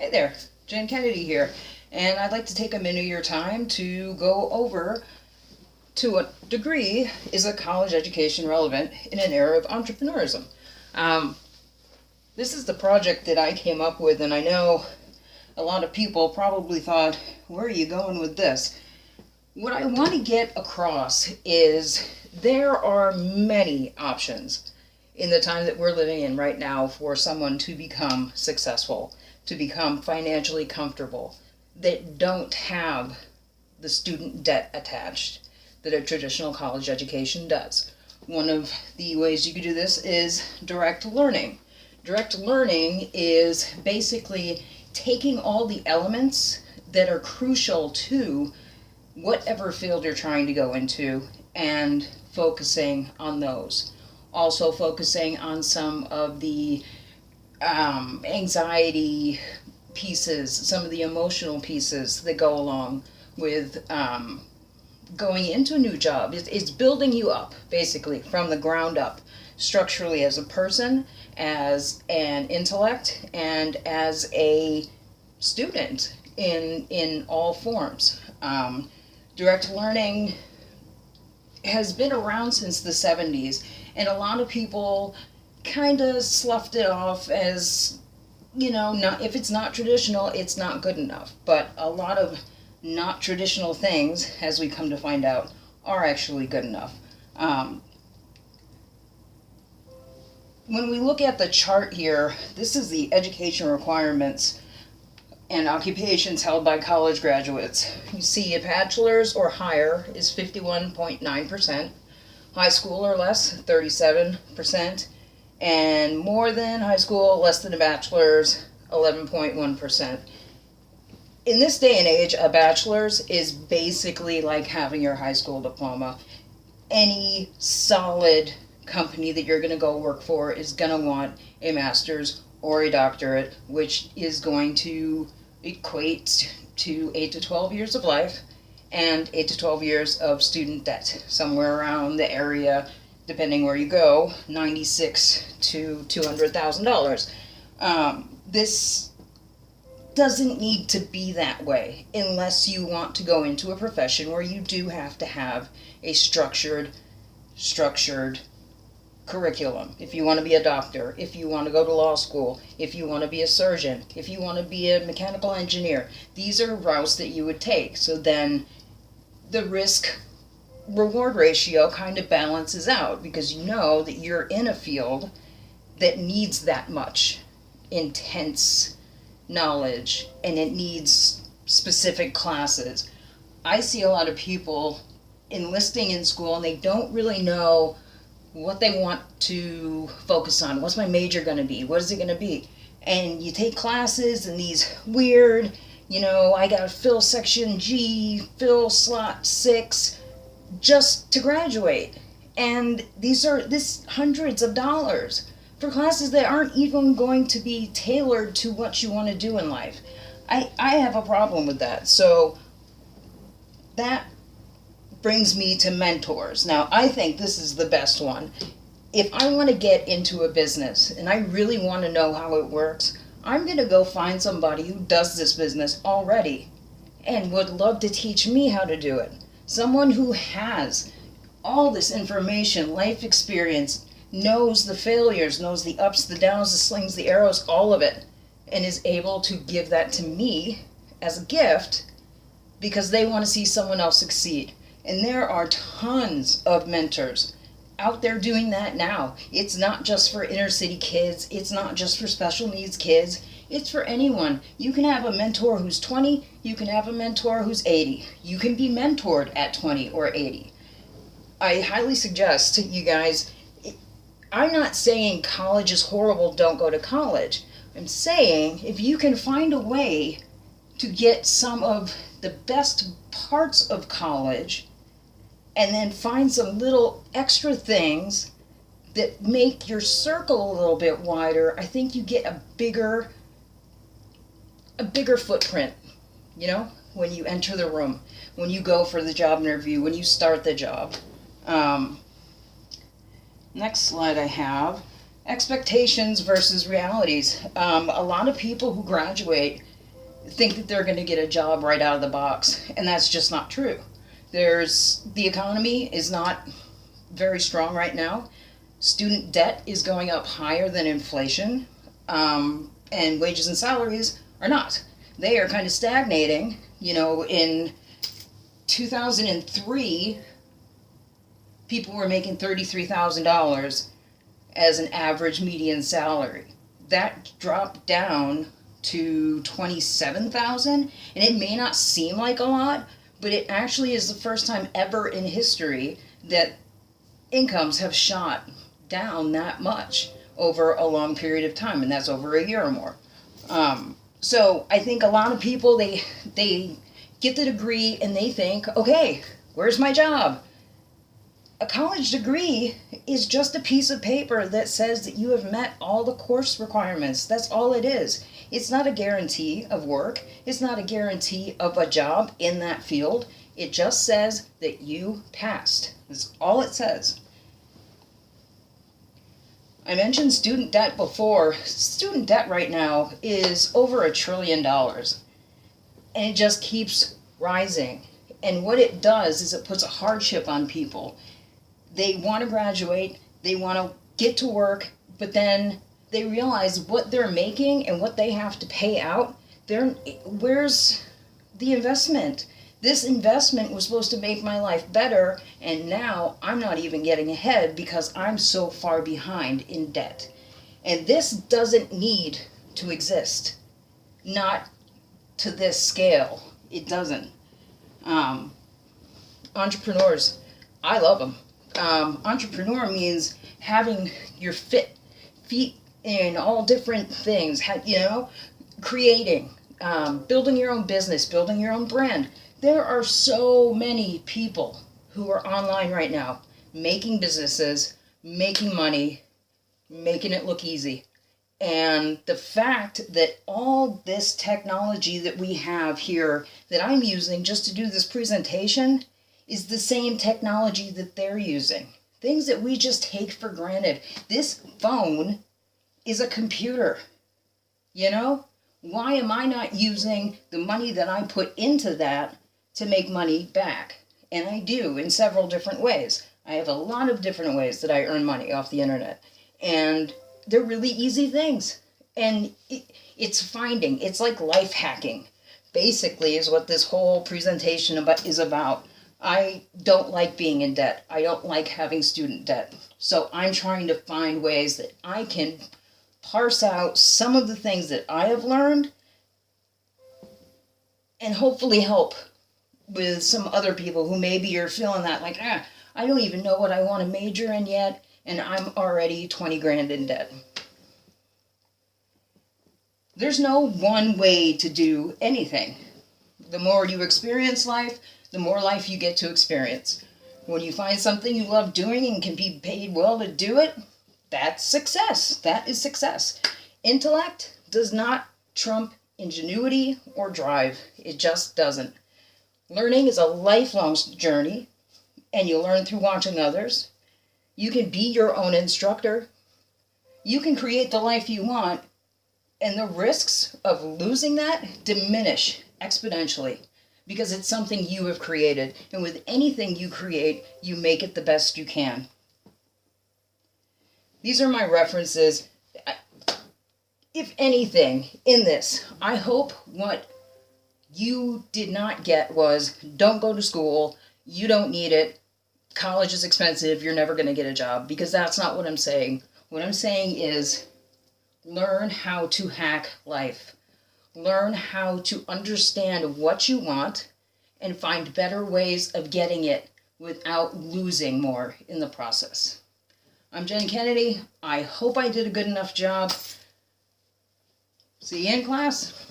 Hey there, Jen Kennedy here, and I'd like to take a minute of your time to go over to what degree is a college education relevant in an era of entrepreneurism. Um, this is the project that I came up with, and I know a lot of people probably thought, where are you going with this? What I want to get across is there are many options in the time that we're living in right now for someone to become successful, to become financially comfortable, that don't have the student debt attached that a traditional college education does. One of the ways you could do this is direct learning. Direct learning is basically taking all the elements that are crucial to whatever field you're trying to go into and focusing on those. Also focusing on some of the anxiety pieces, some of the emotional pieces that go along with going into a new job. It's building you up, basically, from the ground up, structurally as a person, as an intellect, and as a student in all forms. Direct learning has been around since the 70s, and a lot of people kind of sloughed it off as, not, if it's not traditional, it's not good enough. But a lot of not traditional things, as we come to find out, are actually good enough. When we look at the chart here, this is the education requirements and occupations held by college graduates. You see a bachelor's or higher is 51.9%, high school or less, 37%, and more than high school, less than a bachelor's, 11.1%. In this day and age, a bachelor's is basically like having your high school diploma. Any solid company that you're going to go work for is going to want a master's or a doctorate, which is going to equate to 8 to 12 years of life and 8 to 12 years of student debt, somewhere around the area, depending where you go, $96,000 to $200,000. This doesn't need to be that way unless you want to go into a profession where you do have to have a structured curriculum. If you want to be a doctor, if you want to go to law school, if you want to be a surgeon, if you want to be a mechanical engineer, these are routes that you would take. So then the risk reward ratio kind of balances out because you know that you're in a field that needs that much intense knowledge and it needs specific classes. I see a lot of people enlisting in school and they don't really know what they want to focus on. What's my major going to be? What is it going to be? And you take classes in these weird, I got to fill section G, fill slot 6 just to graduate. And this hundreds of dollars for classes that aren't even going to be tailored to what you want to do in life. I have a problem with that. So that brings me to mentors. Now, I think this is the best one. If I want to get into a business and I really want to know how it works, I'm going to go find somebody who does this business already and would love to teach me how to do it. Someone who has all this information, life experience, knows the failures, knows the ups, the downs, the slings, the arrows, all of it, and is able to give that to me as a gift because they want to see someone else succeed. And there are tons of mentors out there doing that now. It's not just for inner city kids. It's not just for special needs kids. It's for anyone. You can have a mentor who's 20. You can have a mentor who's 80. You can be mentored at 20 or 80. I highly suggest to you guys, I'm not saying college is horrible, don't go to college. I'm saying if you can find a way to get some of the best parts of college and then find some little extra things that make your circle a little bit wider, I think you get a bigger footprint, when you enter the room, when you go for the job interview, when you start the job. Next slide I have expectations versus realities. A lot of people who graduate think that they're going to get a job right out of the box, and that's just not true. The economy is not very strong right now. Student debt is going up higher than inflation, and wages and salaries are not. They are kind of stagnating. In 2003, people were making $33,000 as an average median salary. That dropped down to 27,000, and it may not seem like a lot, but it actually is the first time ever in history that incomes have shot down that much over a long period of time, and that's over a year or more. So I think a lot of people, they get the degree and they think, okay, where's my job? A college degree is just a piece of paper that says that you have met all the course requirements. That's all it is. It's not a guarantee of work. It's not a guarantee of a job in that field. It just says that you passed. That's all it says. I mentioned student debt before. Student debt right now is over $1 trillion. And it just keeps rising. And what it does is it puts a hardship on people. They want to graduate, they want to get to work, but then they realize what they're making and what they have to pay out. Where's the investment? This investment was supposed to make my life better, and now I'm not even getting ahead because I'm so far behind in debt. And this doesn't need to exist. Not to this scale. It doesn't. Entrepreneurs, I love them. Entrepreneur means having your feet in all different things, creating, building your own business, building your own brand. There are so many people who are online right now, making businesses, making money, making it look easy. And the fact that all this technology that we have here that I'm using just to do this presentation is the same technology that they're using. Things that we just take for granted. This phone is a computer. Why am I not using the money that I put into that to make money back? And I do in several different ways. I have a lot of different ways that I earn money off the internet. And they're really easy things. And it's like life hacking, basically, is what this whole presentation is about. I don't like being in debt. I don't like having student debt. So I'm trying to find ways that I can parse out some of the things that I have learned and hopefully help with some other people who maybe are feeling that like, I don't even know what I want to major in yet, and I'm already 20 grand in debt. There's no one way to do anything. The more you experience life, the more life you get to experience. When you find something you love doing and can be paid well to do it, that's success. That is success. Intellect does not trump ingenuity or drive. It just doesn't. Learning is a lifelong journey, and you learn through watching others. You can be your own instructor. You can create the life you want, and the risks of losing that diminish exponentially because it's something you have created. And with anything you create, you make it the best you can. These are my references. If anything, in this, I hope what you did not get was, don't go to school, you don't need it, college is expensive, you're never going to get a job, because that's not what I'm saying. What I'm saying is, learn how to hack life. Learn how to understand what you want and find better ways of getting it without losing more in the process. I'm Jen Kennedy. I hope I did a good enough job. See you in class.